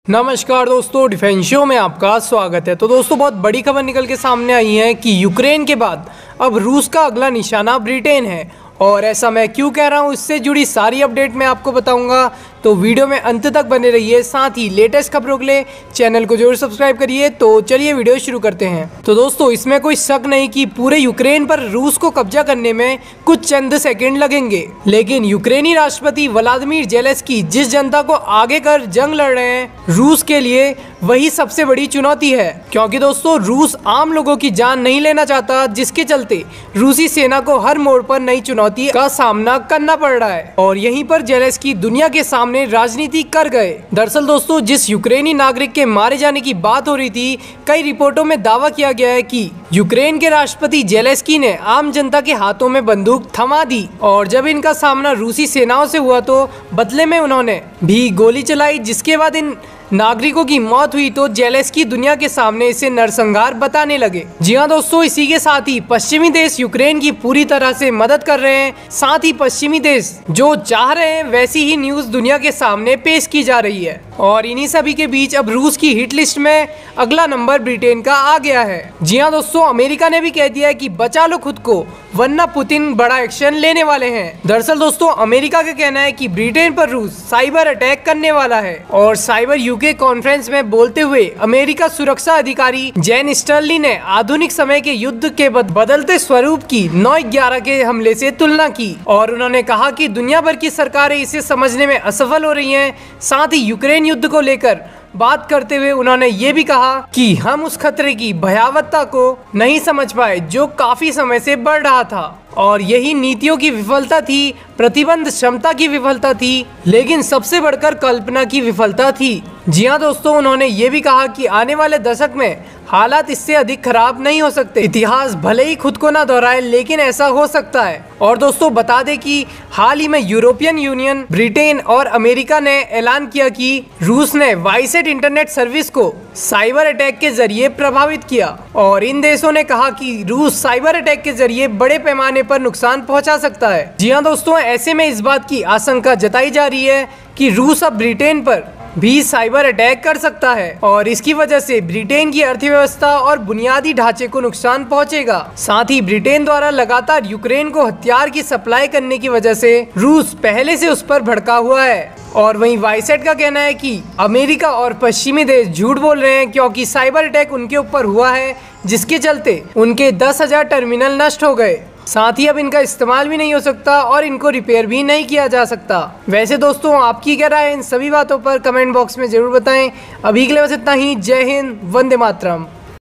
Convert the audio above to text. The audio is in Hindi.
नमस्कार दोस्तों, डिफेंस शो में आपका स्वागत है। तो दोस्तों, बहुत बड़ी खबर निकल के सामने आई है कि यूक्रेन के बाद अब रूस का अगला निशाना ब्रिटेन है। और ऐसा मैं क्यों कह रहा हूँ, इससे जुड़ी सारी अपडेट मैं आपको बताऊंगा, तो वीडियो में अंत तक बने रहिए। साथ ही लेटेस्ट खबरों के लिए चैनल को जरूर सब्सक्राइब करिए। तो चलिए वीडियो शुरू करते हैं। तो दोस्तों, इसमें कोई शक नहीं कि पूरे यूक्रेन पर रूस को कब्जा करने में कुछ चंद सेकंड लगेंगे, लेकिन यूक्रेनी राष्ट्रपति व्लादिमीर जेलेंस्की जिस जनता को आगे कर जंग लड़ रहे हैं, रूस के लिए वही सबसे बड़ी चुनौती है। क्योंकि दोस्तों, रूस आम लोगों की जान नहीं लेना चाहता, जिसके चलते रूसी सेना को हर मोड़ पर नई चुनौती का सामना करना पड़ रहा है। और यहीं पर जेलेंस्की दुनिया के सामने राजनीति कर गए। दरअसल दोस्तों, जिस यूक्रेनी नागरिक के मारे जाने की बात हो रही थी, कई रिपोर्टों में दावा किया गया है कि यूक्रेन के राष्ट्रपति जेलेंस्की ने आम जनता के हाथों में बंदूक थमा दी, और जब इनका सामना रूसी सेनाओं से हुआ तो बदले में उन्होंने भी गोली चलाई, जिसके बाद इन नागरिकों की मौत हुई। तो जेलेंस्की दुनिया के सामने इसे नरसंहार बताने लगे। जी हाँ दोस्तों, इसी के साथ ही पश्चिमी देश यूक्रेन की पूरी तरह से मदद कर रहे हैं। साथ ही पश्चिमी देश जो चाह रहे हैं वैसी ही न्यूज दुनिया के सामने पेश की जा रही है। और इन्हीं सभी के बीच अब रूस की हिट लिस्ट में अगला नंबर ब्रिटेन का आ गया है। जी हाँ दोस्तों, अमेरिका ने भी कह दिया है कि बचा लो खुद को, वरना पुतिन बड़ा एक्शन लेने वाले हैं। दरअसल दोस्तों, अमेरिका का कहना है कि ब्रिटेन पर रूस साइबर अटैक करने वाला है। और साइबर यूके कॉन्फ्रेंस में बोलते हुए अमेरिका सुरक्षा अधिकारी जेन स्टर्ली ने आधुनिक समय के युद्ध के बदलते स्वरूप की 9/11 के हमले से तुलना की। और उन्होंने कहा कि दुनिया भर की सरकारें इसे समझने में असफल हो रही हैं। साथ ही यूक्रेन युद्ध को लेकर बात करते हुए उन्होंने ये भी कहा कि हम उस खतरे की भयावहता को नहीं समझ पाए जो काफी समय से बढ़ रहा था, और यही नीतियों की विफलता थी, प्रतिबंध क्षमता की विफलता थी, लेकिन सबसे बढ़कर कल्पना की विफलता थी। जी हाँ दोस्तों, उन्होंने ये भी कहा कि आने वाले दशक में हालात इससे अधिक खराब नहीं हो सकते। इतिहास भले ही खुद को ना दोहराए, लेकिन ऐसा हो सकता है। और दोस्तों, बता दें कि हाल ही में यूरोपियन यूनियन, ब्रिटेन और अमेरिका ने ऐलान किया कि रूस ने वाईसेट इंटरनेट सर्विस को साइबर अटैक के जरिए प्रभावित किया। और इन देशों ने कहा कि रूस साइबर अटैक के जरिए बड़े पैमाने पर नुकसान पहुंचा सकता है। जी हाँ दोस्तों, ऐसे में इस बात की आशंका जताई जा रही है कि रूस अब ब्रिटेन पर भी साइबर अटैक कर सकता है, और इसकी वजह से ब्रिटेन की अर्थव्यवस्था और बुनियादी ढांचे को नुकसान पहुंचेगा। साथ ही ब्रिटेन द्वारा लगातार यूक्रेन को हथियार की सप्लाई करने की वजह से रूस पहले से उस पर भड़का हुआ है। और वहीं वाईसेट का कहना है कि अमेरिका और पश्चिमी देश झूठ बोल रहे हैं, क्योंकि साइबर अटैक उनके ऊपर हुआ है, जिसके चलते उनके 10,000 टर्मिनल नष्ट हो गए। साथ ही अब इनका इस्तेमाल भी नहीं हो सकता और इनको रिपेयर भी नहीं किया जा सकता। वैसे दोस्तों, आपकी क्या राय है इन सभी बातों पर कमेंट बॉक्स में जरूर बताएं। अभी के लिए बस इतना ही। जय हिंद, वंदे मातरम।